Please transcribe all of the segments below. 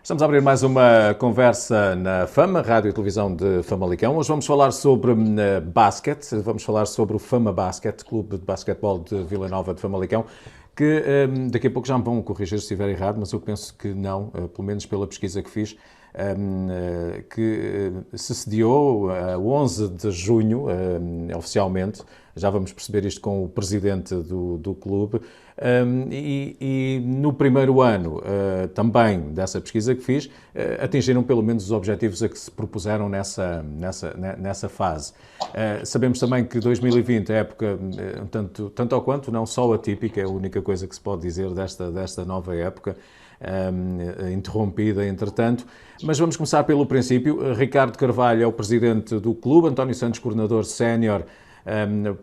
Estamos a abrir mais uma conversa na Fama, Rádio e Televisão de Famalicão. Hoje vamos falar sobre basquete, vamos falar sobre o Fama Basket, Clube de Basquetebol de Vila Nova de Famalicão, que daqui a pouco já me vão corrigir se estiver errado, mas eu penso que não, pelo menos pela pesquisa que fiz, que se sediou a 11 de junho, oficialmente. Já vamos perceber isto com o presidente do clube. E no primeiro ano também dessa pesquisa que fiz, atingiram pelo menos os objetivos a que se propuseram nessa fase. Sabemos também que 2020 é época, tanto ao quanto, não só atípica, é a única coisa que se pode dizer desta nova época, interrompida entretanto. Mas vamos começar pelo princípio. Ricardo Carvalho é o presidente do clube, António Santos, coordenador sénior,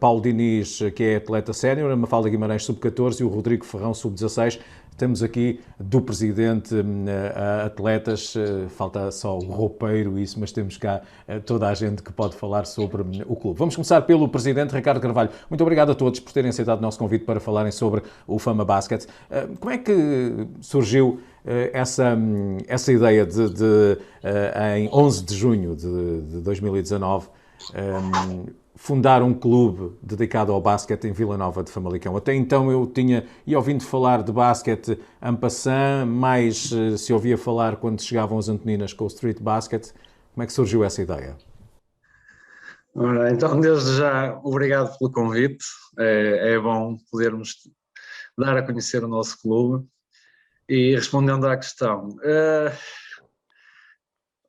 Paulo Diniz, que é atleta sénior, a Mafalda Guimarães, sub-14, e o Rodrigo Ferrão, sub-16. Temos aqui do presidente atletas, falta só o roupeiro, isso, mas temos cá toda a gente que pode falar sobre o clube. Vamos começar pelo presidente Ricardo Carvalho. Muito obrigado a todos por terem aceitado o nosso convite para falarem sobre o Fama Basket. Como é que surgiu essa ideia em 11 de junho de 2019, fundar um clube dedicado ao basquete em Vila Nova de Famalicão? Até então eu ia ouvindo falar de basquete en passant, mais se ouvia falar quando chegavam as Antoninas com o street basket. Como é que surgiu essa ideia? Ora, então, desde já, obrigado pelo convite. É bom podermos dar a conhecer o nosso clube. E respondendo à questão,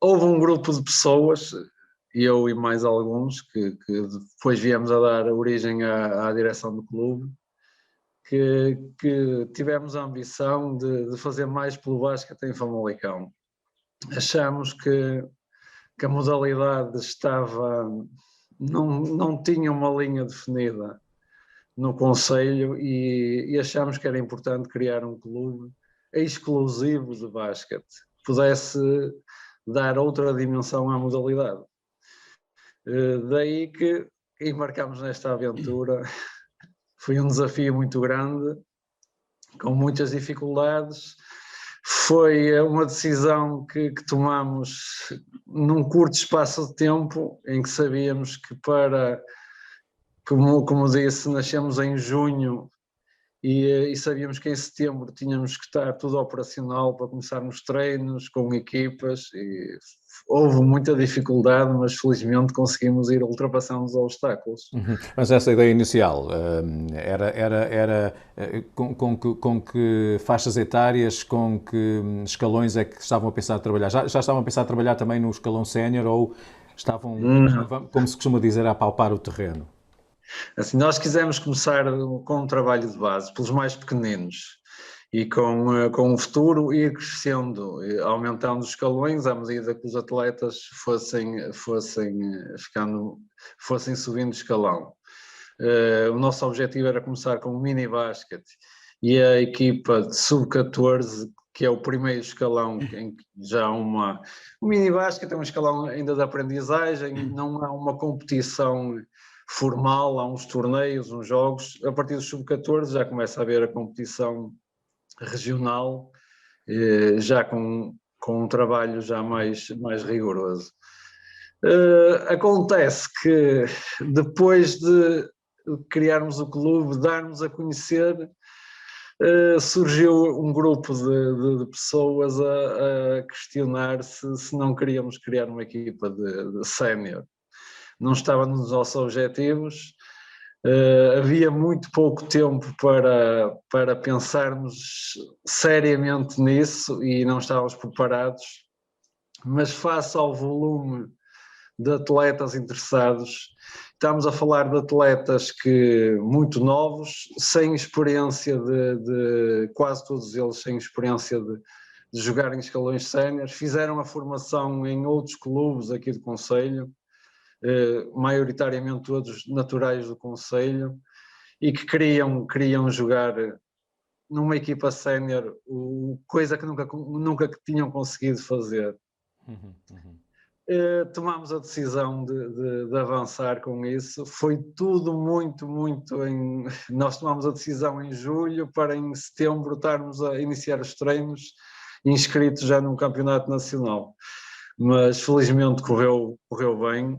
houve um grupo de pessoas, eu e mais alguns, que depois viemos a dar origem à direção do clube, que tivemos a ambição de fazer mais pelo basquete em Famalicão. Achamos que a modalidade não tinha uma linha definida no concelho e achamos que era importante criar um clube exclusivo de basquete, que pudesse dar outra dimensão à modalidade. Daí que embarcámos nesta aventura. Foi um desafio muito grande, com muitas dificuldades. Foi uma decisão que tomamos num curto espaço de tempo, em que sabíamos que como disse, nascemos em junho e sabíamos que em setembro tínhamos que estar tudo operacional para começarmos treinos com equipas, e houve muita dificuldade, mas felizmente conseguimos ir ultrapassando os obstáculos. Mas essa ideia inicial era com que faixas etárias, com que escalões é que estavam a pensar trabalhar? Já estavam a pensar trabalhar também no escalão sénior, ou estavam, como se costuma dizer, a apalpar o terreno? Assim, nós quisemos começar com um trabalho de base, pelos mais pequeninos, e com o futuro ir crescendo, aumentando os escalões à medida que os atletas fossem subindo de escalão. O nosso objetivo era começar com o mini basket e a equipa de sub-14, que é o primeiro escalão, em que já o mini basket é um escalão ainda de aprendizagem, não há uma competição formal, há uns torneios, uns jogos. A partir dos sub-14 já começa a haver a competição regional, já com um trabalho já mais rigoroso. Acontece que depois de criarmos o clube, darmos a conhecer, surgiu um grupo de pessoas a questionar se não queríamos criar uma equipa de sénior. Não estava nos nossos objetivos, havia muito pouco tempo para pensarmos seriamente nisso e não estávamos preparados, mas face ao volume de atletas interessados, estamos a falar de atletas muito novos, sem experiência quase todos eles sem experiência de jogar em escalões séniores, fizeram a formação em outros clubes aqui do concelho, maioritariamente todos naturais do concelho, e que queriam jogar numa equipa sénior, coisa que nunca tinham conseguido fazer. Tomámos a decisão de avançar com isso. Foi tudo muito nós tomámos a decisão em julho para em setembro estarmos a iniciar os treinos inscritos já num campeonato nacional. Mas felizmente correu bem,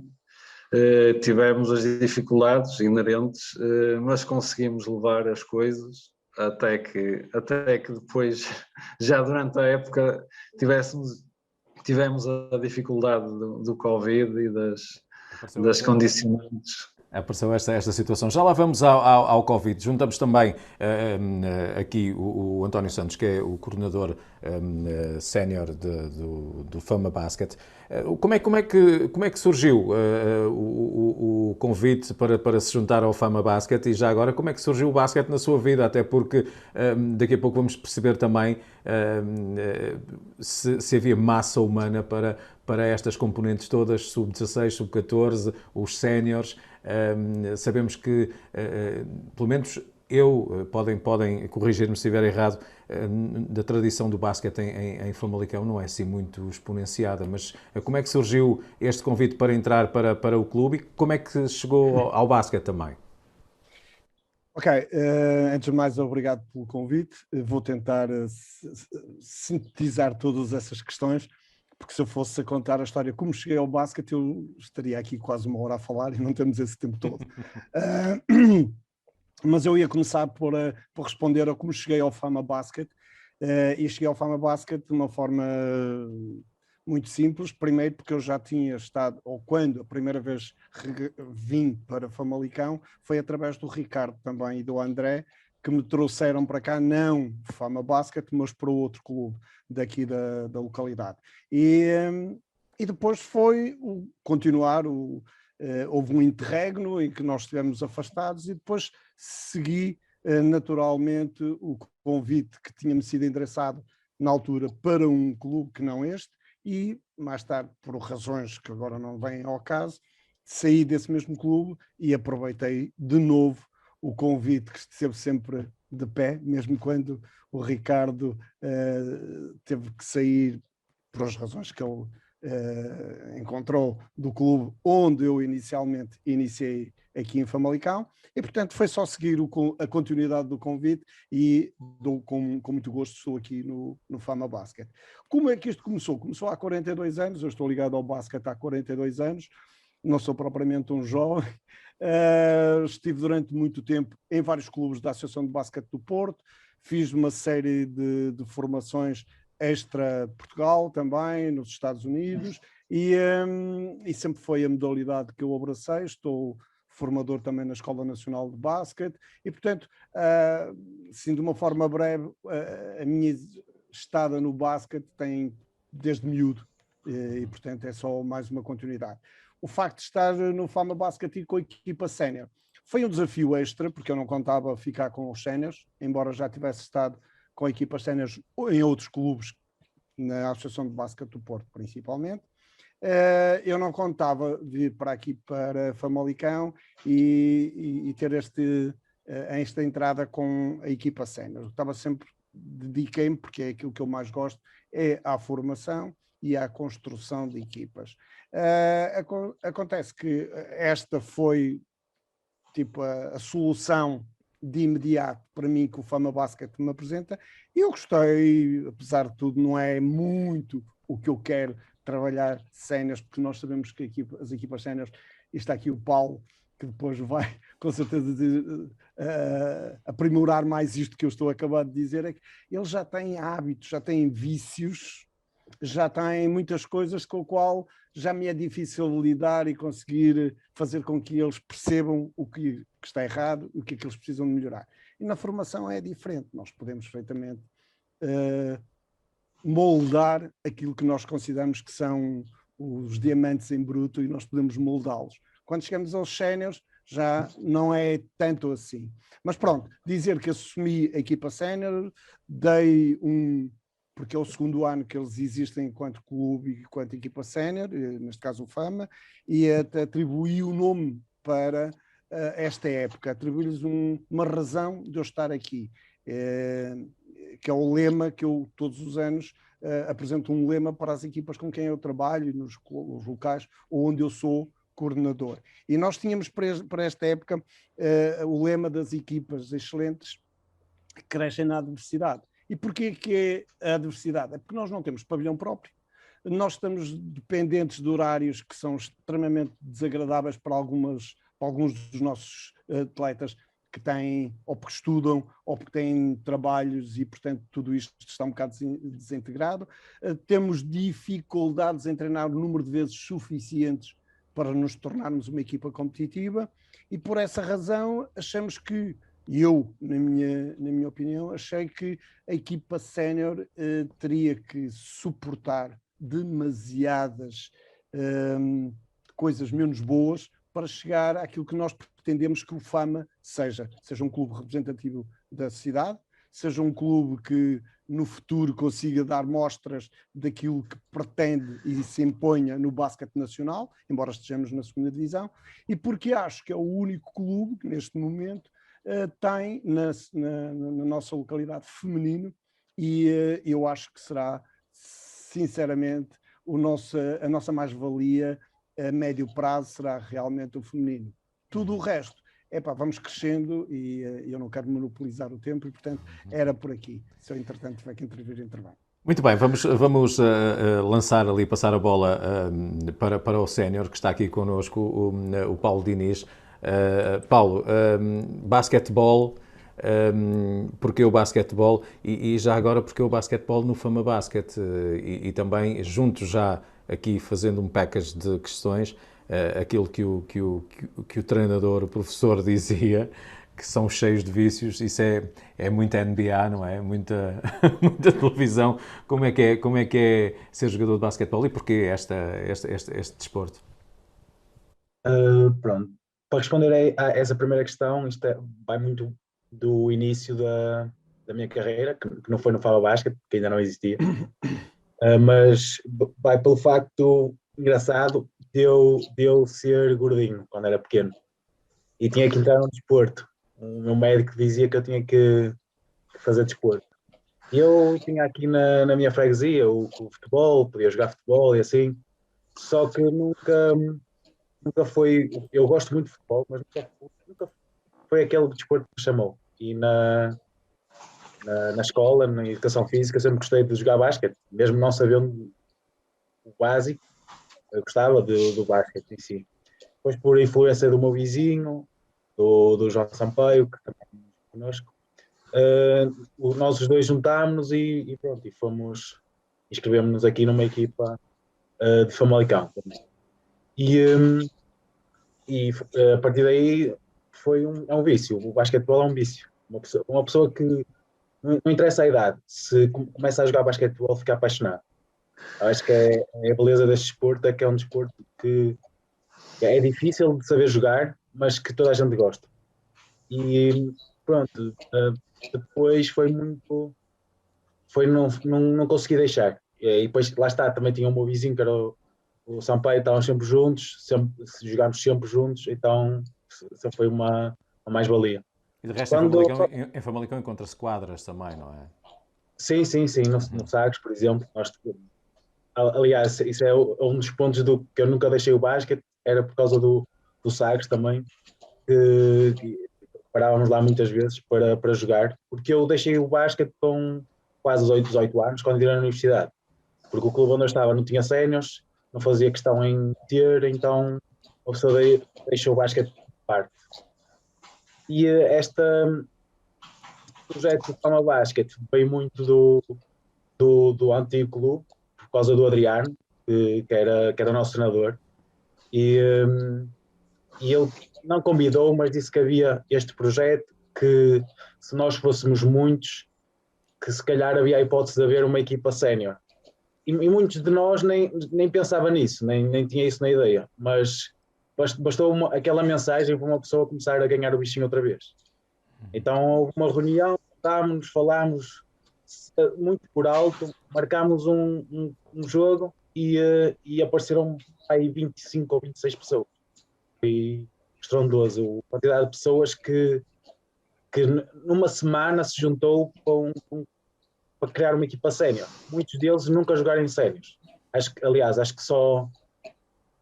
tivemos as dificuldades inerentes, mas conseguimos levar as coisas até que depois, já durante a época, tivemos a dificuldade do Covid e das condicionantes. Apareceu esta situação. Já lá vamos ao Covid. Juntamos também aqui o António Santos, que é o coordenador sénior do Fama Basket. Como é que surgiu o convite para se juntar ao Fama Basket, e já agora como é que surgiu o basquete na sua vida? Até porque daqui a pouco vamos perceber também se havia massa humana para estas componentes todas, sub-16, sub-14, os séniores. Sabemos que, pelo menos podem corrigir-me se estiver errado, da tradição do basquete em Famalicão não é assim muito exponenciada, mas como é que surgiu este convite para entrar para o clube e como é que chegou ao basquete também? Ok, antes de mais, obrigado pelo convite. Vou tentar sintetizar todas essas questões, porque se eu fosse a contar a história como cheguei ao basquete, eu estaria aqui quase uma hora a falar e não temos esse tempo todo. Mas eu ia começar por responder a como cheguei ao Fama Basket, e cheguei ao Fama Basket de uma forma muito simples. Primeiro porque eu já tinha estado, ou quando a primeira vez vim para Famalicão, foi através do Ricardo também e do André, que me trouxeram para cá, não Fama Basket, mas para outro clube daqui da localidade. E depois foi continuar, houve um interregno em que nós estivemos afastados, e depois segui naturalmente o convite que tinha-me sido endereçado na altura para um clube que não este, e mais tarde, por razões que agora não vêm ao caso, saí desse mesmo clube e aproveitei de novo o convite que esteve sempre de pé, mesmo quando o Ricardo teve que sair por as razões que ele encontrou do clube onde eu inicialmente iniciei aqui em Famalicão, e portanto foi só seguir a continuidade do convite, e com muito gosto estou aqui no Fama Basket. Como é que isto começou? Começou há 42 anos, eu estou ligado ao basquete há 42 anos, não sou propriamente um jovem. Estive durante muito tempo em vários clubes da Associação de Basquete do Porto, fiz uma série de formações extra Portugal também, nos Estados Unidos, e sempre foi a modalidade que eu abracei. Estou formador também na Escola Nacional de Basquete, e portanto, assim, de uma forma breve, a minha estada no basquete tem desde miúdo, e portanto é só mais uma continuidade. O facto de estar no Fama Basket e com a equipa sénior foi um desafio extra, porque eu não contava ficar com os séniores, embora já tivesse estado com equipas séniores em outros clubes, na Associação de Basquete do Porto principalmente. Eu não contava vir para aqui, para Famalicão, e ter esta entrada com a equipa sénior. Estava sempre, dediquei-me, porque é aquilo que eu mais gosto, é à formação e à construção de equipas. Acontece que esta foi tipo a solução de imediato para mim que o Fama Basket me apresenta, e eu gostei, apesar de tudo, não é muito o que eu quero trabalhar séniores, porque nós sabemos que as equipas séniores, e está aqui o Paulo, que depois vai com certeza aprimorar mais isto que eu estou a acabar de dizer, é que eles já têm hábitos, já têm vícios, já têm muitas coisas com o qual já me é difícil lidar e conseguir fazer com que eles percebam o que está errado, o que é que eles precisam de melhorar. E na formação é diferente, nós podemos perfeitamente moldar aquilo que nós consideramos que são os diamantes em bruto, e nós podemos moldá-los. Quando chegamos aos séniores, já não é tanto assim. Mas pronto, dizer que assumi a equipa sénior, porque é o segundo ano que eles existem enquanto clube e enquanto equipa sénior, neste caso o Fama, e atribuí o nome para esta época, atribuí-lhes uma razão de eu estar aqui, que é o lema que eu todos os anos apresento, um lema para as equipas com quem eu trabalho, nos locais onde eu sou coordenador. E nós tínhamos para esta época o lema das equipas excelentes que crescem na adversidade. E porquê que é a adversidade? É porque nós não temos pavilhão próprio, nós estamos dependentes de horários que são extremamente desagradáveis para alguns dos nossos atletas que têm, ou porque estudam, ou porque têm trabalhos e, portanto, tudo isto está um bocado desintegrado. Temos dificuldades em treinar o número de vezes suficientes para nos tornarmos uma equipa competitiva e, por essa razão, achamos que, eu, na minha opinião, achei que a equipa sénior teria que suportar demasiadas coisas menos boas para chegar àquilo que nós pretendemos que o Fama seja um clube representativo da cidade, seja um clube que no futuro consiga dar mostras daquilo que pretende e se imponha no basquete nacional, embora estejamos na segunda divisão, e porque acho que é o único clube que neste momento tem na nossa localidade feminino e eu acho que será, sinceramente, a nossa mais-valia a médio prazo será realmente o feminino. Tudo o resto, vamos crescendo e eu não quero monopolizar o tempo e, portanto, era por aqui. Se eu, entretanto, tiver que intervir, intervém. Muito bem, vamos lançar ali, passar a bola para o sénior, que está aqui connosco, o Paulo Diniz. Paulo, basquetebol, porque o basquetebol e já agora porque o basquetebol no Fama Basket e também juntos já aqui fazendo um package de questões, aquilo que o treinador, o professor dizia, que são cheios de vícios, isso é muita NBA, não é? Muita televisão. Como é que é ser jogador de basquetebol e porquê este desporto? Pronto, para responder a essa primeira questão, isto vai muito do início da minha carreira, que não foi no Fama Basket, que ainda não existia, mas vai pelo facto engraçado de eu ser gordinho quando era pequeno e tinha que entrar no desporto. O meu médico dizia que eu tinha que fazer desporto. Eu tinha aqui na minha freguesia o futebol, podia jogar futebol e assim, só que nunca foi. Eu gosto muito de futebol, mas nunca foi aquele desporto que me chamou. E na escola, na educação física, sempre gostei de jogar basquete, mesmo não sabendo o básico, eu gostava do basquete em si. Depois, por influência do meu vizinho, do João Sampaio, que também é connosco, nós os dois juntámos e pronto, inscrevemos-nos aqui numa equipa de Famalicão também. E a partir daí é um vício, o basquetebol é um vício. Uma pessoa que não interessa a idade, se começa a jogar basquetebol, fica apaixonado. Acho que é a beleza deste desporto, é que é um desporto que é difícil de saber jogar, mas que toda a gente gosta. E pronto, depois não consegui deixar. E depois, lá está, também tinha o meu vizinho, que era o Sampaio, estávamos sempre juntos, jogámos sempre juntos, então sempre foi uma mais-valia. E de resto, em Famalicão encontra-se quadras também, não é? Sim, no Sagres, por exemplo. Aliás, isso é um dos pontos que eu nunca deixei o basquete, era por causa do Sagres também, que parávamos lá muitas vezes para jogar, porque eu deixei o basquete com quase 18 anos, quando entrei na universidade, porque o clube onde eu estava não tinha séniores, não fazia questão em ter, então a pessoa deixou o basquete de parte. E este projeto de Fama Basket veio muito do antigo clube, por causa do Adriano, que era o nosso treinador, e ele não convidou, mas disse que havia este projeto, que se nós fôssemos muitos, que se calhar havia a hipótese de haver uma equipa sénior. E muitos de nós nem pensava nisso, nem tinha isso na ideia, mas bastou aquela mensagem para uma pessoa começar a ganhar o bichinho outra vez. Então houve uma reunião, falámos muito por alto, marcámos um jogo e apareceram aí 25 ou 26 pessoas. Foi estrondoso a quantidade de pessoas que numa semana se juntou para criar uma equipa sénior. Muitos deles nunca jogaram em séniors. Acho que só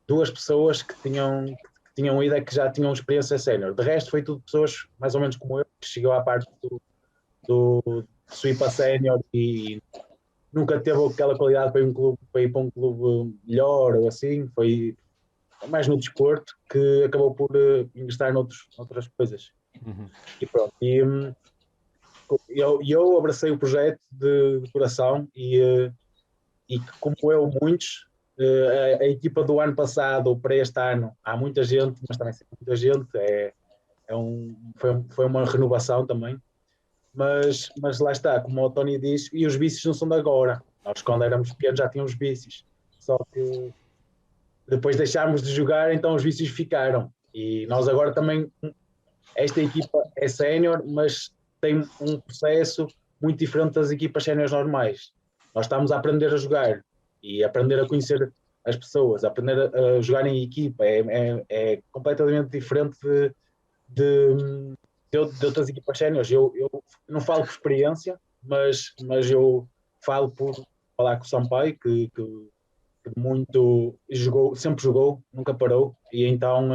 2 pessoas que tinham ido é que já tinham experiência sénior. De resto foi tudo pessoas mais ou menos como eu, que chegou à parte subi para sénior e nunca teve aquela qualidade para ir para um clube melhor ou assim, foi mais no desporto que acabou por ingressar noutras coisas. E pronto, eu abracei o projeto de coração e como eu, muitos, a equipa do ano passado para este ano, há muita gente, mas também sempre muita gente, foi uma renovação também, mas lá está, como o Tony diz, e os vícios não são de agora. Nós, quando éramos pequenos, já tínhamos vícios, só que depois deixámos de jogar, então os vícios ficaram. E nós agora também, esta equipa é sénior, mas tem um processo muito diferente das equipas séniores normais. Nós estamos a aprender a jogar e aprender a conhecer as pessoas, a aprender a jogar em equipa. É completamente diferente de outras equipas séniores. Eu não falo por experiência, mas eu falo por falar com o Sampaio, que muito jogou, sempre jogou, nunca parou, e então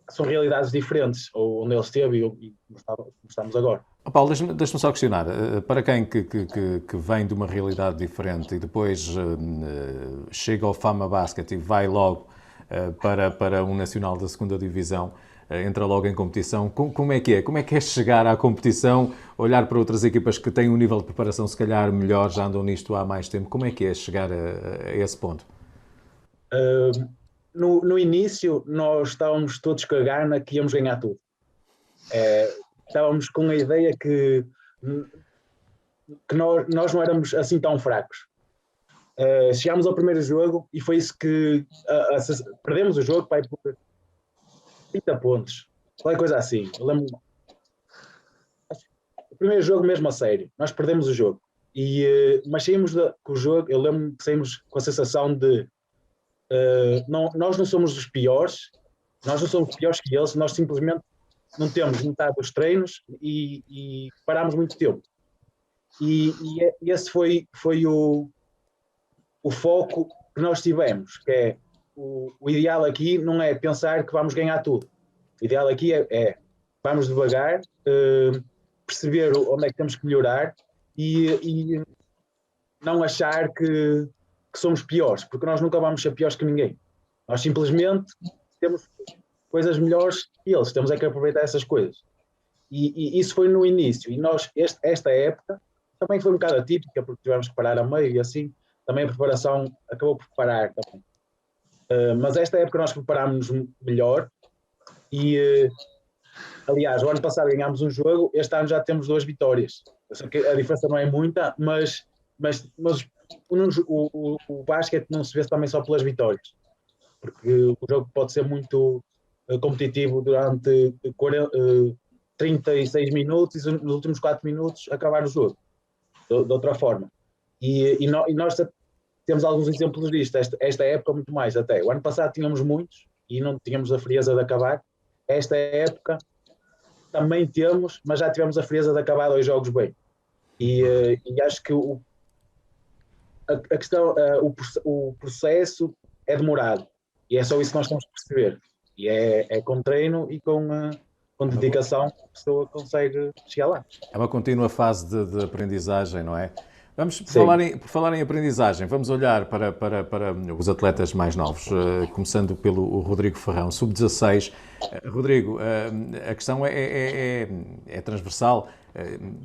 são realidades diferentes, onde ele esteve e como estamos agora. Paulo, deixa-me só questionar, para quem que vem de uma realidade diferente e depois chega ao Fama Basket e vai logo para um nacional da segunda divisão, entra logo em competição, como é que é? Como é que é chegar à competição, olhar para outras equipas que têm um nível de preparação se calhar melhor, já andam nisto há mais tempo, como é que é chegar a esse ponto? No início nós estávamos todos com a gana que íamos ganhar tudo. Estávamos com a ideia que nós não éramos assim tão fracos. Chegámos ao primeiro jogo e foi isso que perdemos o jogo pai, por 30 pontos, qualquer coisa assim. Eu lembro, o primeiro jogo mesmo a sério, nós perdemos o jogo. Mas saímos com o jogo, eu lembro que saímos com a sensação de nós não somos os piores, nós não somos piores que eles, nós simplesmente não temos metade dos treinos e parámos muito tempo. E esse foi o foco que nós tivemos, que é o ideal aqui não é pensar que vamos ganhar tudo. O ideal aqui é vamos devagar, perceber onde é que temos que melhorar e não achar que somos piores, porque nós nunca vamos ser piores que ninguém. Nós simplesmente temos coisas melhores que eles, temos é que aproveitar essas coisas. E isso foi no início, e nós, esta época, também foi um bocado atípica, porque tivemos que parar a meio e assim, também a preparação acabou por parar também. Mas esta época nós preparámos-nos melhor e, aliás, o ano passado ganhámos um jogo, este ano já temos 2 vitórias. Eu sei que a diferença não é muita, mas o basquete não se vê também só pelas vitórias, porque o jogo pode ser muito competitivo durante 36 minutos e nos últimos 4 minutos acabar o jogo de outra forma. E nós temos alguns exemplos disto, esta época muito mais até. O ano passado tínhamos muitos e não tínhamos a frieza de acabar. Esta época também temos, mas já tivemos a frieza de acabar 2 jogos bem. E acho que a questão, o processo é demorado e é só isso que nós temos que perceber. E é com treino e com dedicação a pessoa consegue chegar lá. É uma contínua fase de aprendizagem, não é? Vamos, por falar em aprendizagem, vamos olhar para os atletas mais novos, começando pelo Rodrigo Ferrão, sub-16. Rodrigo, a questão é transversal.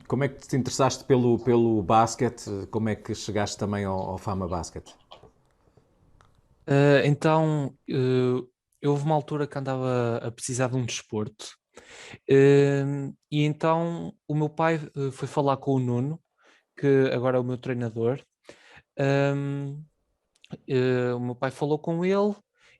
Como é que te interessaste pelo basquete? Como é que chegaste também ao Fama Basket? Então, houve uma altura que andava a precisar de um desporto. E então o meu pai foi falar com o Nuno, que agora é o meu treinador. O meu pai falou com ele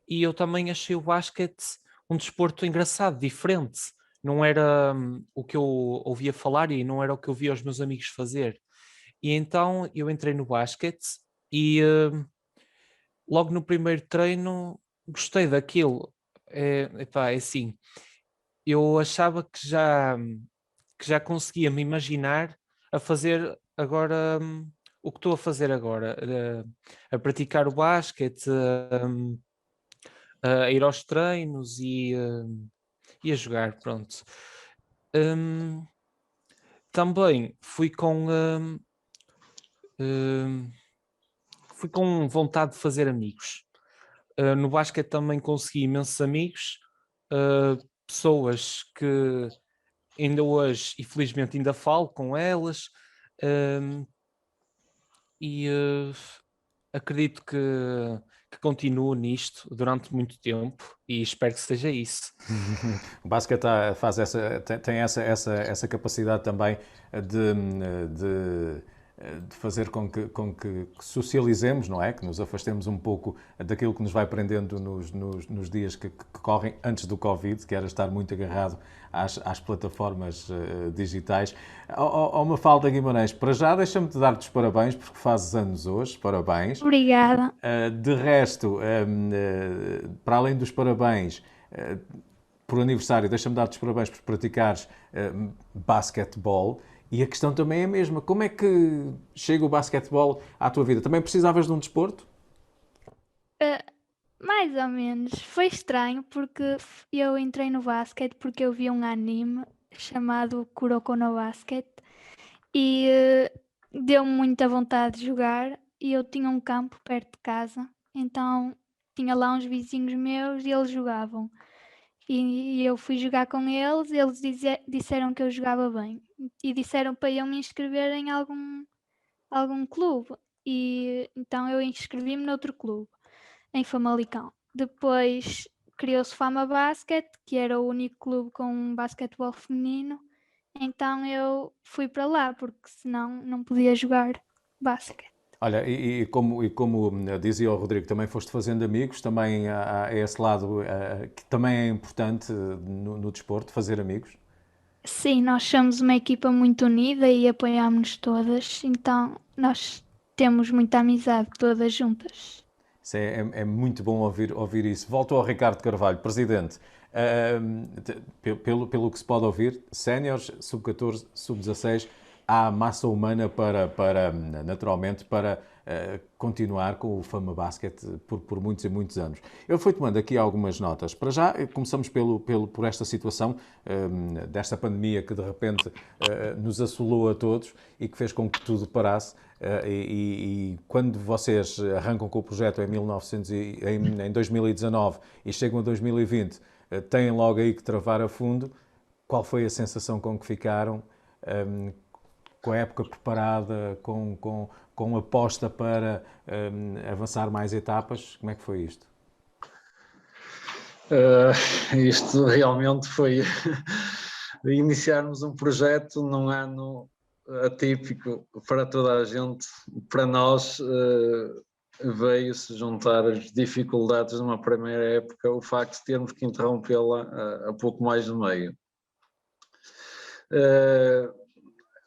e eu também achei o basquete um desporto engraçado, diferente. Não era o que eu ouvia falar e não era o que eu via os meus amigos fazer. E então eu entrei no basquete e logo no primeiro treino gostei daquilo. É assim, eu achava que já conseguia me imaginar a fazer agora o que estou a fazer agora, a praticar o basquete, a ir aos treinos e a jogar, pronto. também fui com vontade de fazer amigos. No basquete também consegui imensos amigos, pessoas que ainda hoje, infelizmente, ainda falo com elas, e acredito que continuo nisto durante muito tempo e espero que seja isso. O basquete tem essa capacidade também de fazer com que socializemos, não é? Que nos afastemos um pouco daquilo que nos vai prendendo nos dias que correm antes do Covid, que era estar muito agarrado às plataformas digitais. Mafalda Guimarães, para já deixa-me te dar-te os parabéns, porque fazes anos hoje, parabéns. Obrigada. De resto, para além dos parabéns, por aniversário, deixa-me dar-te os parabéns por praticares basquetebol. E a questão também é a mesma. Como é que chega o basquetebol à tua vida? Também precisavas de um desporto? Mais ou menos. Foi estranho porque eu entrei no basquete porque eu vi um anime chamado Kuroko no Basket e deu-me muita vontade de jogar e eu tinha um campo perto de casa, então tinha lá uns vizinhos meus e eles jogavam. E eu fui jogar com eles, eles disseram que eu jogava bem e disseram para eu me inscrever em algum clube. E então eu inscrevi-me noutro clube, em Famalicão. Depois criou-se Fama Basket, que era o único clube com basquetebol feminino. Então eu fui para lá, porque senão não podia jogar basquete. Olha, e como dizia o Rodrigo, também foste fazendo amigos, também há esse lado que também é importante no desporto, fazer amigos. Sim, nós somos uma equipa muito unida e apoiamos-nos todas, então nós temos muita amizade todas juntas. Isso é muito bom ouvir isso. Volto ao Ricardo Carvalho, Presidente. Pelo que se pode ouvir, séniores, sub-14, sub-16, há massa humana naturalmente, para continuar com o Fama Basket por muitos e muitos anos. Eu fui tomando aqui algumas notas. Para já, começamos por esta situação desta pandemia que de repente nos assolou a todos e que fez com que tudo parasse. E quando vocês arrancam com o projeto em 2019 e chegam a 2020, têm logo aí que travar a fundo. Qual foi a sensação com que ficaram? Com a época preparada, com aposta para avançar mais etapas? Como é que foi isto? Isto realmente foi iniciarmos um projeto num ano atípico para toda a gente. Para nós veio-se juntar as dificuldades de uma primeira época, o facto de termos que interrompê-la a pouco mais de meio.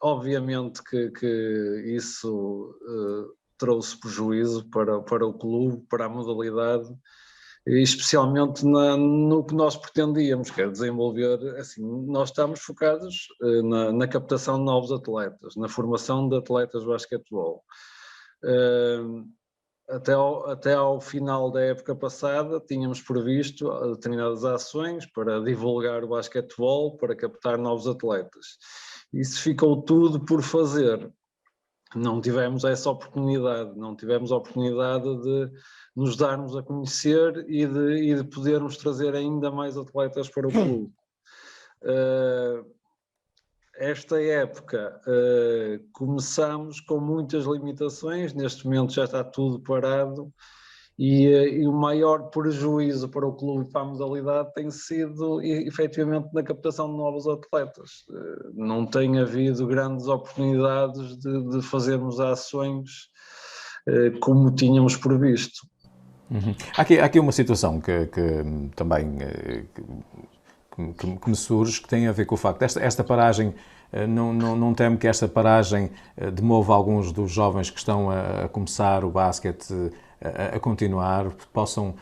Obviamente que isso trouxe prejuízo para o clube, para a modalidade, e especialmente no que nós pretendíamos, que é desenvolver. Assim, nós estamos focados na captação de novos atletas, na formação de atletas de basquetebol. Até ao final da época passada tínhamos previsto determinadas ações para divulgar o basquetebol, para captar novos atletas. Isso ficou tudo por fazer. Não tivemos essa oportunidade, não tivemos a oportunidade de nos darmos a conhecer e de podermos trazer ainda mais atletas para o clube. Esta época começamos com muitas limitações, neste momento já está tudo parado e o maior prejuízo para o clube e para a modalidade tem sido efetivamente na captação de novos atletas. Não tem havido grandes oportunidades de fazermos ações como tínhamos previsto. Uhum. Há aqui uma situação que também que me surge, que tem a ver com o facto esta paragem, não temo que esta paragem demova alguns dos jovens que estão a começar o basquete a continuar, possam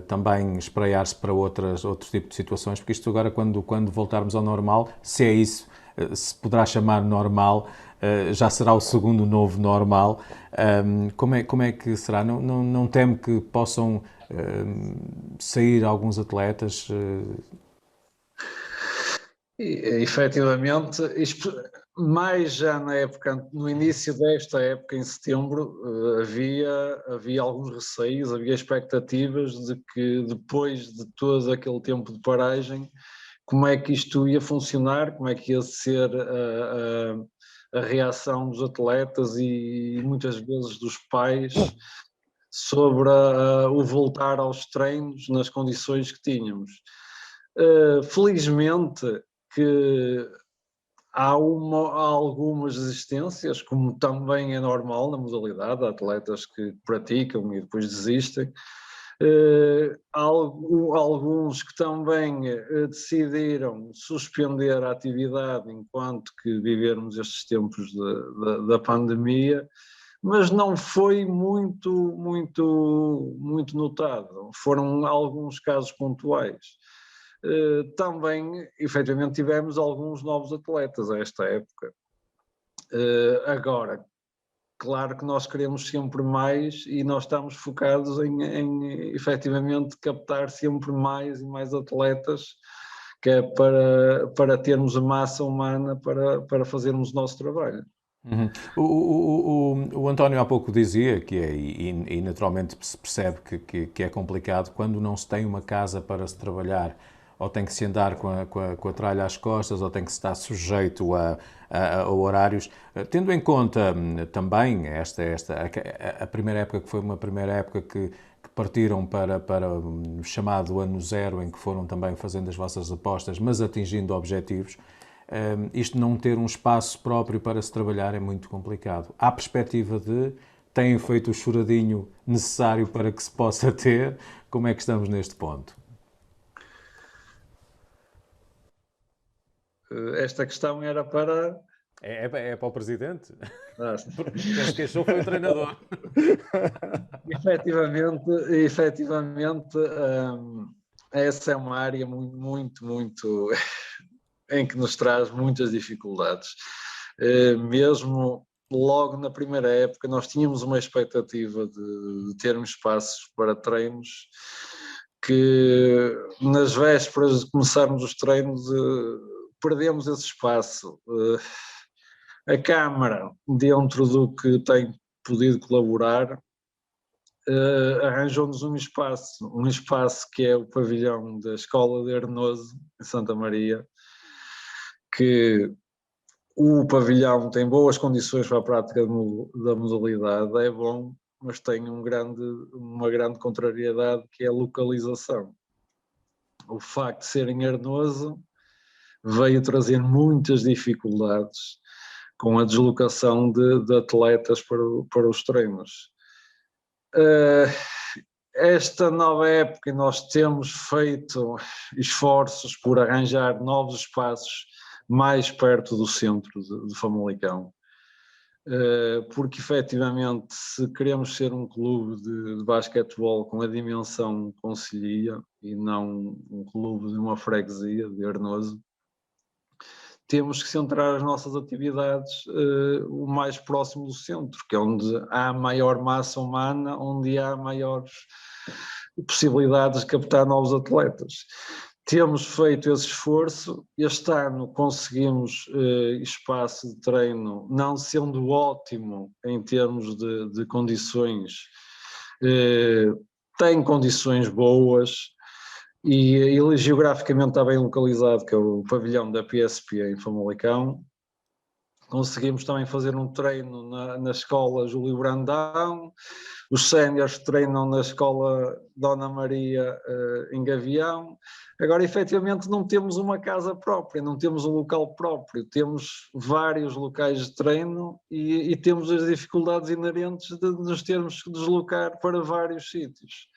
também espraiar-se para outro tipo de situações, porque isto agora, quando voltarmos ao normal, se é isso, se poderá chamar normal, já será o segundo novo normal. Como é que será? Não temo que possam sair alguns atletas? Efetivamente, mais já na época, no início desta época, em setembro, havia alguns receios, havia expectativas de que depois de todo aquele tempo de paragem, como é que isto ia funcionar, como é que ia ser a reação dos atletas e muitas vezes dos pais sobre o voltar aos treinos nas condições que tínhamos. Felizmente que há algumas resistências, como também é normal na modalidade, há atletas que praticam e depois desistem. Alguns que também decidiram suspender a atividade enquanto que vivermos estes tempos da pandemia, mas não foi muito notado. Foram alguns casos pontuais. Também, efetivamente, tivemos alguns novos atletas a esta época. Agora, claro que nós queremos sempre mais e nós estamos focados em efetivamente captar sempre mais e mais atletas, que é para termos a massa humana para fazermos o nosso trabalho. Uhum. O António há pouco dizia que é, e naturalmente se percebe que é complicado quando não se tem uma casa para se trabalhar, ou tem que se andar com a tralha às costas, ou tem que se estar sujeito a horários. Tendo em conta também a primeira época, que foi uma primeira época que partiram para o chamado ano zero, em que foram também fazendo as vossas apostas, mas atingindo objetivos, isto não ter um espaço próprio para se trabalhar é muito complicado. Há perspectiva de têm feito o choradinho necessário para que se possa ter? Como é que estamos neste ponto? Esta questão era para... É para o presidente? Ah, Quem se queixou foi o treinador. Efetivamente, essa é uma área muito em que nos traz muitas dificuldades. Mesmo logo na primeira época, nós tínhamos uma expectativa de termos espaços para treinos, que nas vésperas de começarmos os treinos perdemos esse espaço. A Câmara, dentro do que tem podido colaborar, arranjou-nos um espaço que é o pavilhão da Escola de Arnoso, em Santa Maria, que o pavilhão tem boas condições para a prática da modalidade, é bom, mas tem uma grande contrariedade, que é a localização. O facto de ser em Arnoso veio trazer muitas dificuldades com a deslocação de atletas para os treinos. Esta nova época nós temos feito esforços por arranjar novos espaços mais perto do centro de Famalicão, porque efetivamente, se queremos ser um clube de basquetebol com a dimensão concelhia e não um clube de uma freguesia de Arnoso, temos que centrar as nossas atividades o mais próximo do centro, que é onde há maior massa humana, onde há maiores possibilidades de captar novos atletas. Temos feito esse esforço. Este ano conseguimos espaço de treino, não sendo ótimo em termos de condições, tem condições boas, e ele geograficamente está bem localizado, que é o pavilhão da PSP em Famalicão. Conseguimos também fazer um treino na escola Júlio Brandão, os séniores treinam na escola Dona Maria em Gavião. Agora, efetivamente, não temos uma casa própria, não temos um local próprio, temos vários locais de treino e temos as dificuldades inerentes de nos termos que deslocar para vários sítios.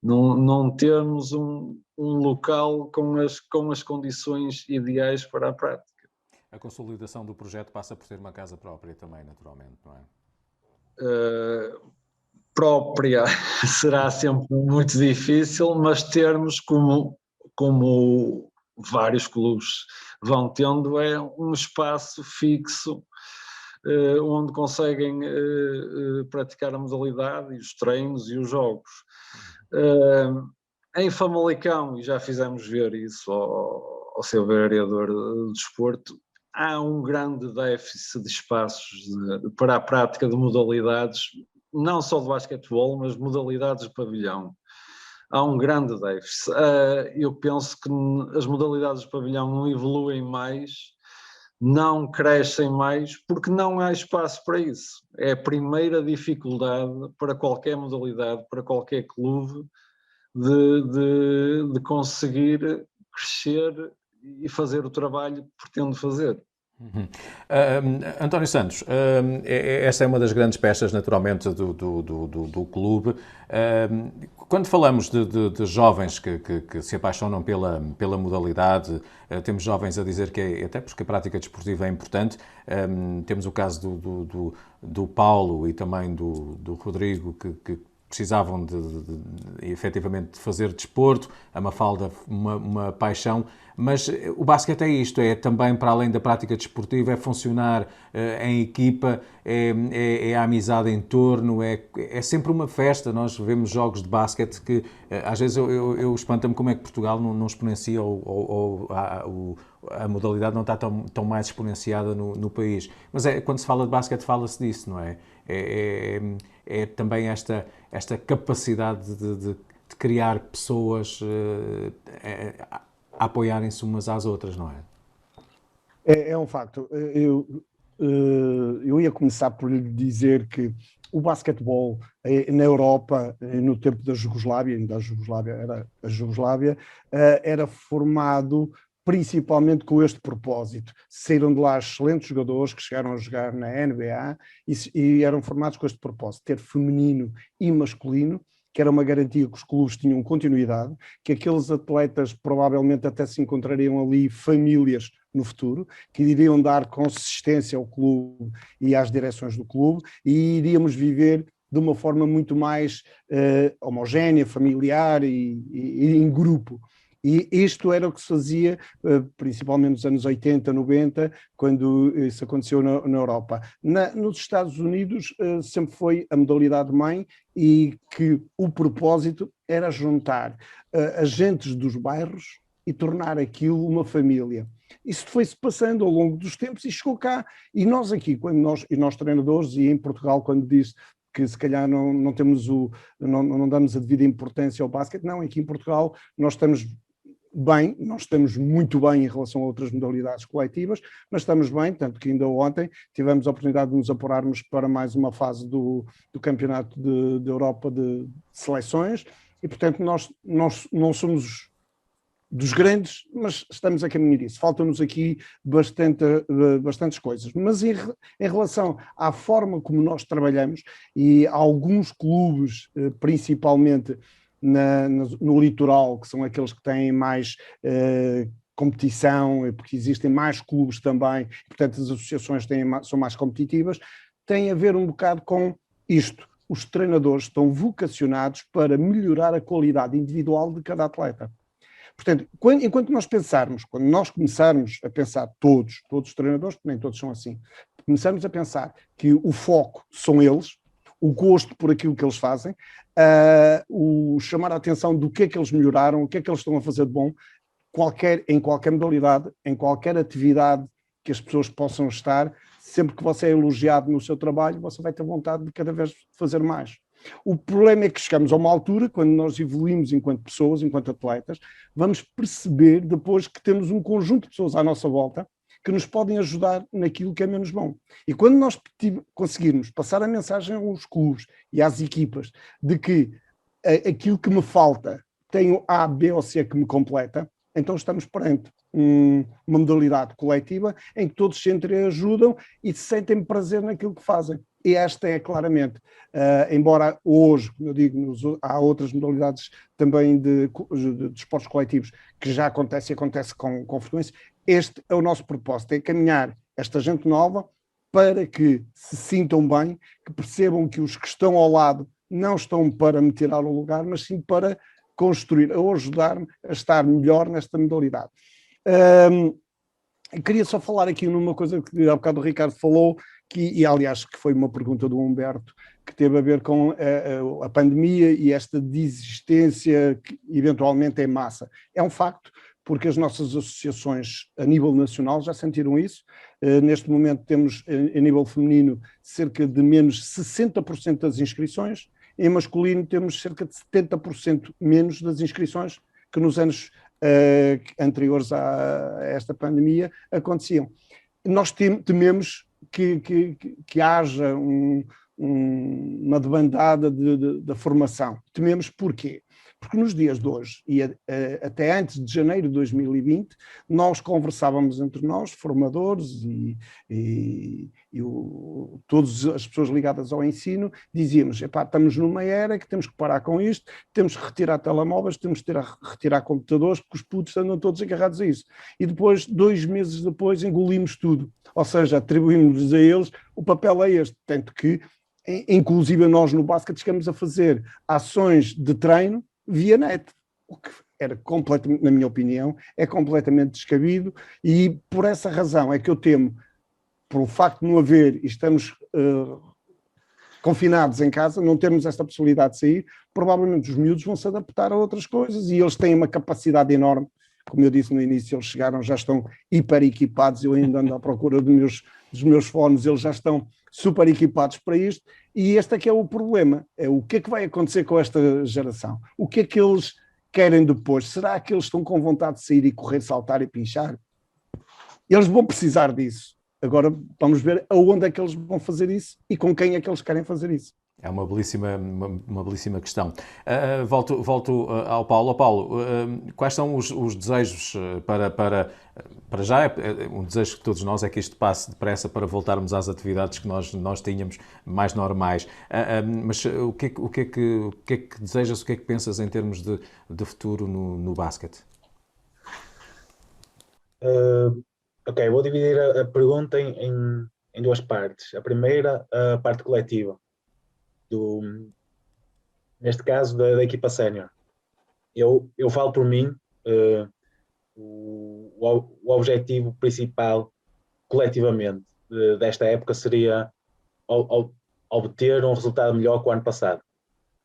Não temos um local com as condições ideais para a prática. A consolidação do projeto passa por ter uma casa própria também, naturalmente, não é? Própria será sempre muito difícil, mas termos como vários clubes vão tendo, é um espaço fixo onde conseguem praticar a modalidade e os treinos e os jogos. Em Famalicão, e já fizemos ver isso ao seu vereador de desporto, há um grande déficit de espaços para a prática de modalidades, não só de basquetebol, mas de modalidades de pavilhão. Há um grande déficit. Eu penso que as modalidades de pavilhão não evoluem mais, não crescem mais, porque não há espaço para isso. É a primeira dificuldade para qualquer modalidade, para qualquer clube, de conseguir crescer e fazer o trabalho que pretende fazer. António Santos, esta é uma das grandes peças, naturalmente, do clube. Quando falamos de jovens que se apaixonam pela modalidade, temos jovens a dizer que até porque a prática desportiva é importante. Temos o caso do Paulo e também do Rodrigo, que precisavam efetivamente de fazer desporto, a Mafalda uma paixão, mas o basquete é isto, é também para além da prática desportiva, é funcionar em equipa, é a amizade em torno, é sempre uma festa. Nós vemos jogos de basquete que às vezes eu espanto-me como é que Portugal não exponencia ou a modalidade não está tão mais exponenciada no país. Mas quando se fala de basquete fala-se disso, não é? É também esta capacidade de criar pessoas a apoiarem-se umas às outras, não é? É um facto. Eu ia começar por lhe dizer que o basquetebol na Europa, no tempo da Jugoslávia, ainda era a Jugoslávia, era formado principalmente com este propósito. Saíram de lá excelentes jogadores que chegaram a jogar na NBA e eram formados com este propósito, ter feminino e masculino, que era uma garantia que os clubes tinham continuidade, que aqueles atletas provavelmente até se encontrariam ali famílias no futuro, que iriam dar consistência ao clube e às direções do clube, e iríamos viver de uma forma muito mais homogénea, familiar e em grupo. E isto era o que se fazia, principalmente nos anos 80, 90, quando isso aconteceu na Europa. Nos Estados Unidos sempre foi a modalidade mãe e que o propósito era juntar agentes dos bairros e tornar aquilo uma família. Isso foi-se passando ao longo dos tempos e chegou cá. E nós aqui, nós treinadores, e em Portugal, quando disse que se calhar não damos a devida importância ao basquete, não, aqui em Portugal nós estamos muito bem em relação a outras modalidades coletivas, mas estamos bem, tanto que ainda ontem tivemos a oportunidade de nos apurarmos para mais uma fase do Campeonato de Europa de Seleções, e portanto nós não somos dos grandes, mas estamos a caminhar disso. Faltam-nos aqui bastantes coisas. Mas em relação à forma como nós trabalhamos, e alguns clubes, principalmente no litoral, que são aqueles que têm mais competição, porque existem mais clubes também, portanto as associações são mais competitivas, tem a ver um bocado com isto. Os treinadores estão vocacionados para melhorar a qualidade individual de cada atleta. Portanto, enquanto quando nós começarmos a pensar, todos os treinadores, nem todos são assim, começarmos a pensar que o foco são eles, o gosto por aquilo que eles fazem, o chamar a atenção do que é que eles melhoraram, o que é que eles estão a fazer de bom, em qualquer modalidade, em qualquer atividade que as pessoas possam estar, sempre que você é elogiado no seu trabalho, você vai ter vontade de cada vez fazer mais. O problema é que chegamos a uma altura, quando nós evoluímos enquanto pessoas, enquanto atletas, vamos perceber depois que temos um conjunto de pessoas à nossa volta que nos podem ajudar naquilo que é menos bom. E quando nós conseguirmos passar a mensagem aos clubes e às equipas de que aquilo que me falta tem o A, B ou C que me completa, então estamos perante uma modalidade coletiva em que todos se entreajudam e se sentem prazer naquilo que fazem. E esta é claramente, embora hoje, como eu digo, há outras modalidades também de esportes coletivos que já acontece com frequência, este é o nosso propósito, é caminhar esta gente nova para que se sintam bem, que percebam que os que estão ao lado não estão para me tirar o lugar, mas sim para construir, ou ajudar-me a estar melhor nesta modalidade. Queria só falar aqui numa coisa que há bocado o Ricardo falou, e aliás que foi uma pergunta do Humberto, que teve a ver com a pandemia e esta desistência que eventualmente em massa. É um facto, porque as nossas associações a nível nacional já sentiram isso. Neste momento temos, a nível feminino, cerca de menos 60% das inscrições, em masculino temos cerca de 70% menos das inscrições que nos anos anteriores a esta pandemia aconteciam. Nós tememos que haja uma debandada da formação. Tememos porquê? Porque nos dias de hoje e até antes de janeiro de 2020, nós conversávamos entre nós, formadores todas as pessoas ligadas ao ensino, dizíamos, estamos numa era que temos que parar com isto, temos que retirar telemóveis, temos que retirar computadores, porque os putos andam todos agarrados a isso. E depois, 2 meses depois, engolimos tudo. Ou seja, atribuímos a eles o papel é este. Tanto que, inclusive nós no basquete, chegamos a fazer ações de treino via net, o que era completamente, na minha opinião, é completamente descabido, e por essa razão é que eu temo, pelo facto de não haver, e estamos confinados em casa, não termos esta possibilidade de sair, provavelmente os miúdos vão se adaptar a outras coisas, e eles têm uma capacidade enorme, como eu disse no início, eles chegaram, já estão hiper equipados, eu ainda ando à procura dos meus fones, eles já estão super equipados para isto, e este é que é o problema, é o que é que vai acontecer com esta geração, o que é que eles querem depois, será que eles estão com vontade de sair e correr, saltar e pinchar? Eles vão precisar disso, agora vamos ver aonde é que eles vão fazer isso e com quem é que eles querem fazer isso. É uma belíssima questão. Volto ao Paulo. Paulo, quais são os desejos para já? Um desejo que todos nós é que isto passe depressa para voltarmos às atividades que nós tínhamos mais normais. Mas o que é que desejas, o que é que pensas em termos de futuro no basquete? Ok, vou dividir a pergunta em 2 partes. A primeira, a parte coletiva. Neste caso da equipa sénior. Eu falo por mim, o objetivo principal coletivamente desta época seria obter um resultado melhor que o ano passado.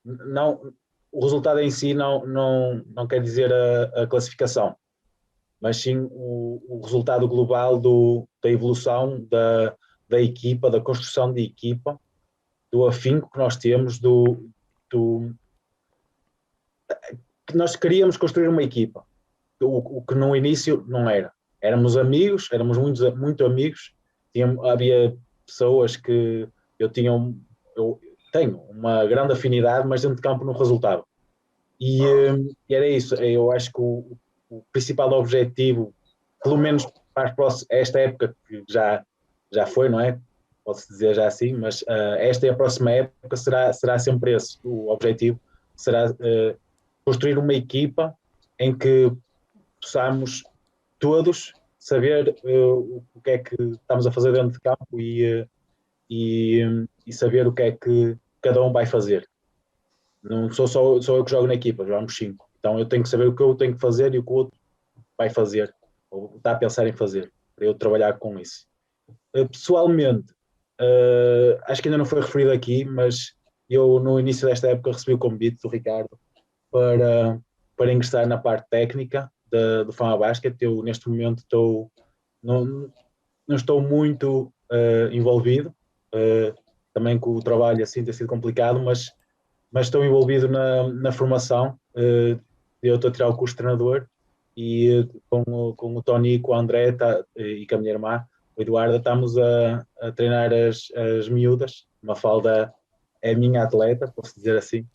Não, o resultado em si não quer dizer a classificação, mas sim o resultado global da evolução da equipa, da construção de equipa, do afinco que nós temos, que nós queríamos construir uma equipa, o que no início não era. Éramos amigos, éramos muito amigos, havia pessoas que eu tenho uma grande afinidade, mas dentro de campo não resultava. E era isso, eu acho que o principal objetivo, pelo menos para esta época que já foi, não é? Pode-se dizer já assim, mas esta e a próxima época será sempre esse o objetivo, será construir uma equipa em que possamos todos saber o que é que estamos a fazer dentro de campo e saber o que é que cada um vai fazer. Não sou só eu que jogo na equipa, jogamos 5. Então eu tenho que saber o que eu tenho que fazer e o que o outro vai fazer, ou está a pensar em fazer, para eu trabalhar com isso. Pessoalmente, acho que ainda não foi referido aqui, mas eu no início desta época recebi o convite do Ricardo para ingressar na parte técnica do Fama Basket. Eu neste momento não estou muito envolvido, também com o trabalho assim tem sido complicado, mas estou envolvido na formação. Eu estou a tirar o curso de treinador e com o Tony, com o André e com a minha irmã, o Eduardo, estamos a treinar as miúdas. Mafalda é a minha atleta, posso dizer assim.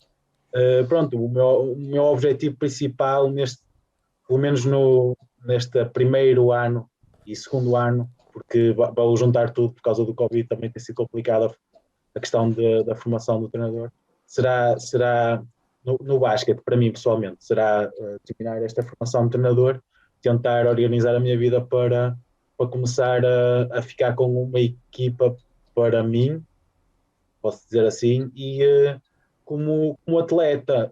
Pronto, o meu objetivo principal, pelo menos neste primeiro ano e segundo ano, porque vou juntar tudo por causa do Covid, também tem sido complicado a questão da formação do treinador, será no basquete, para mim pessoalmente, será terminar esta formação de treinador, tentar organizar a minha vida para começar a ficar com uma equipa para mim, posso dizer assim, e como atleta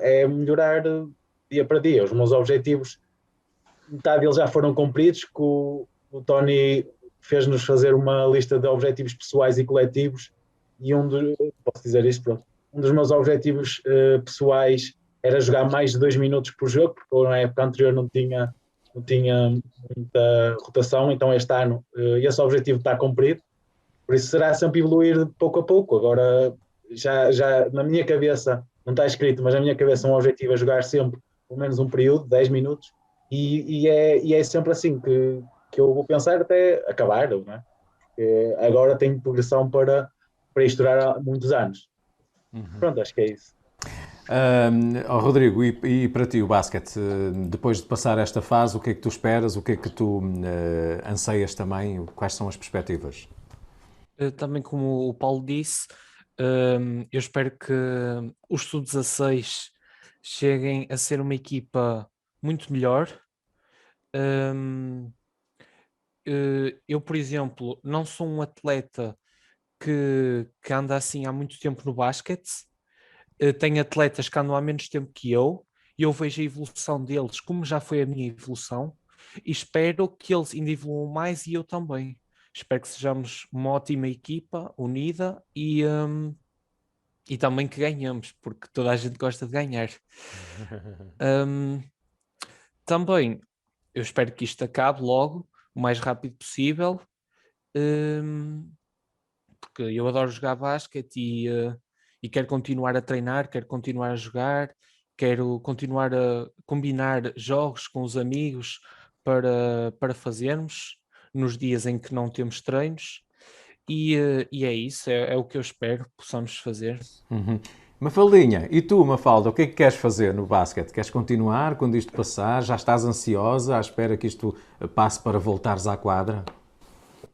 é melhorar dia para dia. Os meus objetivos, metade deles já foram cumpridos, que o Tony fez-nos fazer uma lista de objetivos pessoais e coletivos, e posso dizer isto, pronto, um dos meus objetivos pessoais era jogar mais de 2 minutos por jogo, porque na época anterior não tinha muita rotação, então este ano esse objetivo está cumprido, por isso será sempre evoluir de pouco a pouco. Agora já na minha cabeça, não está escrito, mas na minha cabeça um objetivo é jogar sempre pelo menos um período, 10 minutos, e é sempre assim que eu vou pensar até acabar, não é? Agora tenho progressão para estourar há muitos anos. Pronto, acho que é isso. Rodrigo, e para ti o basquete, depois de passar esta fase, o que é que tu esperas, o que é que tu anseias também, quais são as perspectivas? Também como o Paulo disse, eu espero que os Sub-16 cheguem a ser uma equipa muito melhor. Eu, por exemplo, não sou um atleta que anda assim há muito tempo no basquete. Tenho atletas que andam há menos tempo que eu e eu vejo a evolução deles como já foi a minha evolução e espero que eles ainda evoluam mais e eu também. Espero que sejamos uma ótima equipa, unida e também que ganhamos, porque toda a gente gosta de ganhar. Também, eu espero que isto acabe logo, o mais rápido possível, porque eu adoro jogar basquete e quero continuar a treinar, quero continuar a jogar, quero continuar a combinar jogos com os amigos para fazermos nos dias em que não temos treinos. E é isso, é o que eu espero que possamos fazer. Mafaldinha, e tu, Mafalda, o que é que queres fazer no basquete? Queres continuar quando isto passar? Já estás ansiosa à espera que isto passe para voltares à quadra?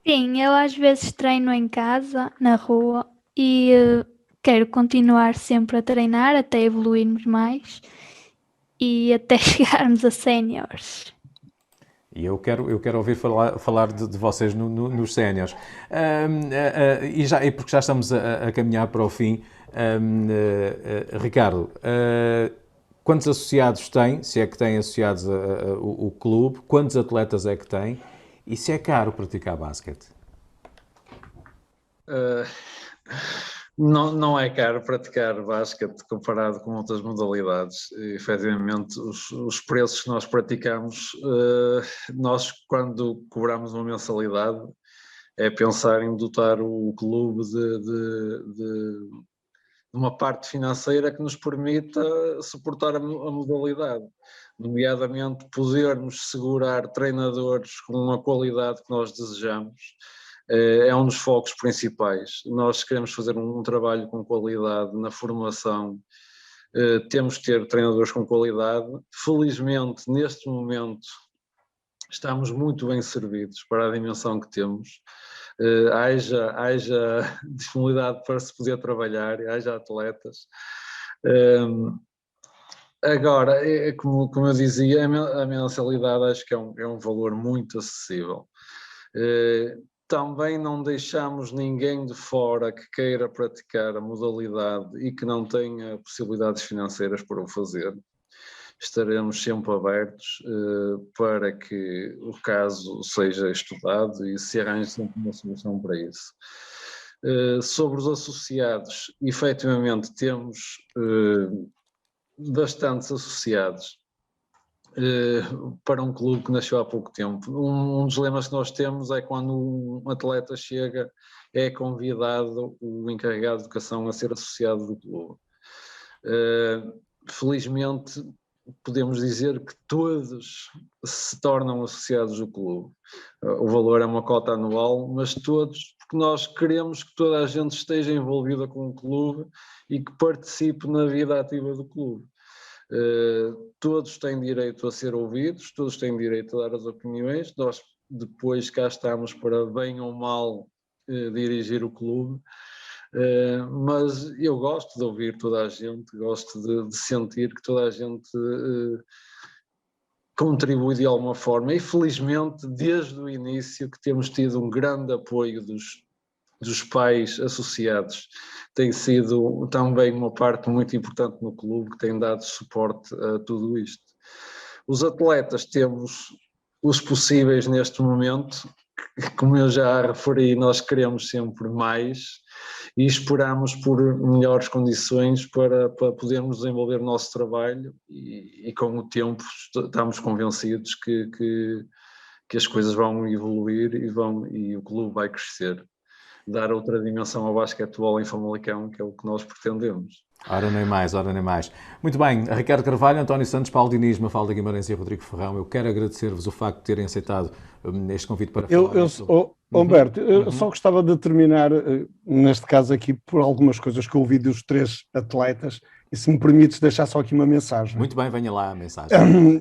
Sim, eu às vezes treino em casa, na rua, e quero continuar sempre a treinar até evoluirmos mais e até chegarmos a séniores. E eu quero ouvir falar de vocês nos séniores. E porque já estamos a caminhar para o fim, Ricardo, quantos associados tem, se é que tem associados o clube, quantos atletas é que tem e se é caro praticar basquete? Não é caro praticar basquete comparado com outras modalidades. E, efetivamente, os preços que nós praticamos, nós quando cobramos uma mensalidade, é pensar em dotar o clube de uma parte financeira que nos permita suportar a modalidade, nomeadamente podermos segurar treinadores com a qualidade que nós desejamos. É um dos focos principais. Nós queremos fazer um trabalho com qualidade na formação, temos que ter treinadores com qualidade. Felizmente, neste momento, estamos muito bem servidos para a dimensão que temos. Haja disponibilidade para se poder trabalhar, haja atletas. Agora, como eu dizia, a mensalidade acho que é um valor muito acessível. Também não deixamos ninguém de fora que queira praticar a modalidade e que não tenha possibilidades financeiras para o fazer. Estaremos sempre abertos para que o caso seja estudado e se arranje sempre uma solução para isso. Sobre os associados, efetivamente temos bastantes associados para um clube que nasceu há pouco tempo. Um dos lemas que nós temos é quando um atleta chega, é convidado o encarregado de educação a ser associado do clube. Felizmente, podemos dizer que todos se tornam associados do clube. O valor é uma cota anual, mas todos, porque nós queremos que toda a gente esteja envolvida com o clube e que participe na vida ativa do clube. Todos têm direito a ser ouvidos, todos têm direito a dar as opiniões, nós depois cá estamos para bem ou mal dirigir o clube, mas eu gosto de ouvir toda a gente, gosto de sentir que toda a gente contribui de alguma forma e felizmente desde o início que temos tido um grande apoio dos pais associados. Tem sido também uma parte muito importante no clube que tem dado suporte a tudo isto. Os atletas temos os possíveis neste momento, como eu já referi, nós queremos sempre mais e esperamos por melhores condições para podermos desenvolver o nosso trabalho e com o tempo estamos convencidos que as coisas vão evoluir e o clube vai crescer, dar outra dimensão ao basquetebol em Famalicão, que é o que nós pretendemos. Ora nem mais, ora nem mais. Muito bem, Ricardo Carvalho, António Santos, Paulo Diniz, Mafalda Guimarães e Rodrigo Ferrão, eu quero agradecer-vos o facto de terem aceitado este convite para falar. Humberto, eu só gostava de terminar, neste caso aqui, por algumas coisas que eu ouvi dos 3 atletas, e se me permites deixar só aqui uma mensagem. Muito bem, venha lá a mensagem.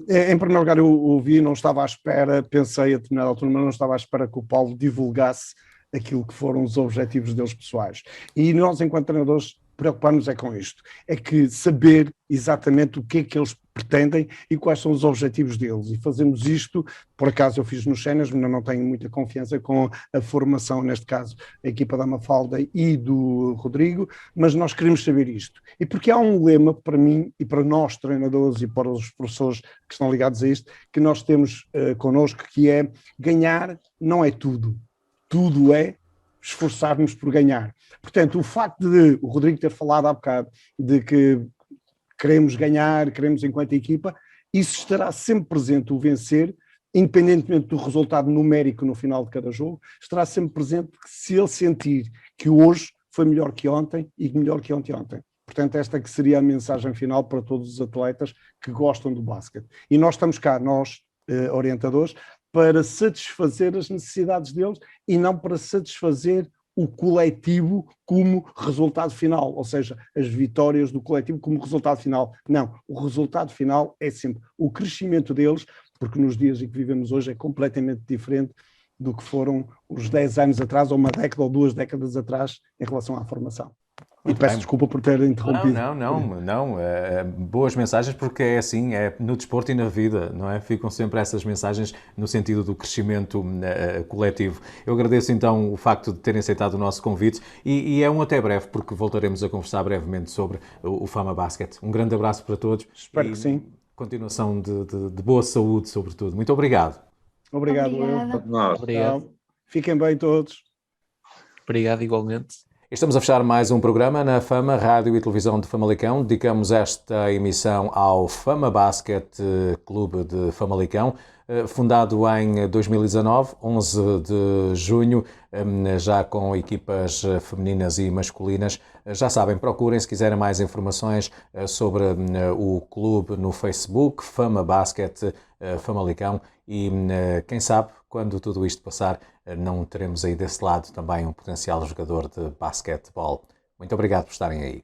Em primeiro lugar, eu ouvi, não estava à espera, pensei a determinada altura, mas não estava à espera que o Paulo divulgasse aquilo que foram os objetivos deles pessoais. E nós, enquanto treinadores, preocupar-nos é com isto, é que saber exatamente o que é que eles pretendem e quais são os objetivos deles, e fazemos isto, por acaso eu fiz nos Séniores, mas não tenho muita confiança com a formação, neste caso a equipa da Mafalda e do Rodrigo, mas nós queremos saber isto, e porque há um lema para mim e para nós treinadores e para os professores que estão ligados a isto, que nós temos connosco, que é: ganhar não é tudo, tudo é esforçar-nos por ganhar. Portanto, o facto de o Rodrigo ter falado há bocado de que queremos ganhar, queremos enquanto equipa, isso estará sempre presente, o vencer, independentemente do resultado numérico no final de cada jogo, estará sempre presente se ele sentir que hoje foi melhor que ontem e melhor que ontem. Portanto, esta que seria a mensagem final para todos os atletas que gostam do basquete. E nós estamos cá, nós, orientadores, para satisfazer as necessidades deles e não para satisfazer o coletivo como resultado final, ou seja, as vitórias do coletivo como resultado final. Não, o resultado final é sempre o crescimento deles, porque nos dias em que vivemos hoje é completamente diferente do que foram os 10 anos atrás, ou uma década ou 2 décadas atrás, em relação à formação. E peço desculpa por ter interrompido. Não. Boas mensagens, porque é assim, é no desporto e na vida, não é? Ficam sempre essas mensagens no sentido do crescimento coletivo. Eu agradeço então o facto de terem aceitado o nosso convite e é um até breve, porque voltaremos a conversar brevemente sobre o Fama Basket. Um grande abraço para todos. Espero que sim. Continuação de boa saúde, sobretudo. Muito obrigado. Obrigado. Obrigado. Fiquem bem todos. Obrigado igualmente. Estamos a fechar mais um programa na Fama, Rádio e Televisão de Famalicão. Dedicamos esta emissão ao Fama Basket Clube de Famalicão, fundado em 2019, 11 de junho, já com equipas femininas e masculinas. Já sabem, procurem se quiserem mais informações sobre o clube no Facebook, Fama Basket Famalicão, e quem sabe, quando tudo isto passar, não teremos aí desse lado também um potencial jogador de basquetebol. Muito obrigado por estarem aí.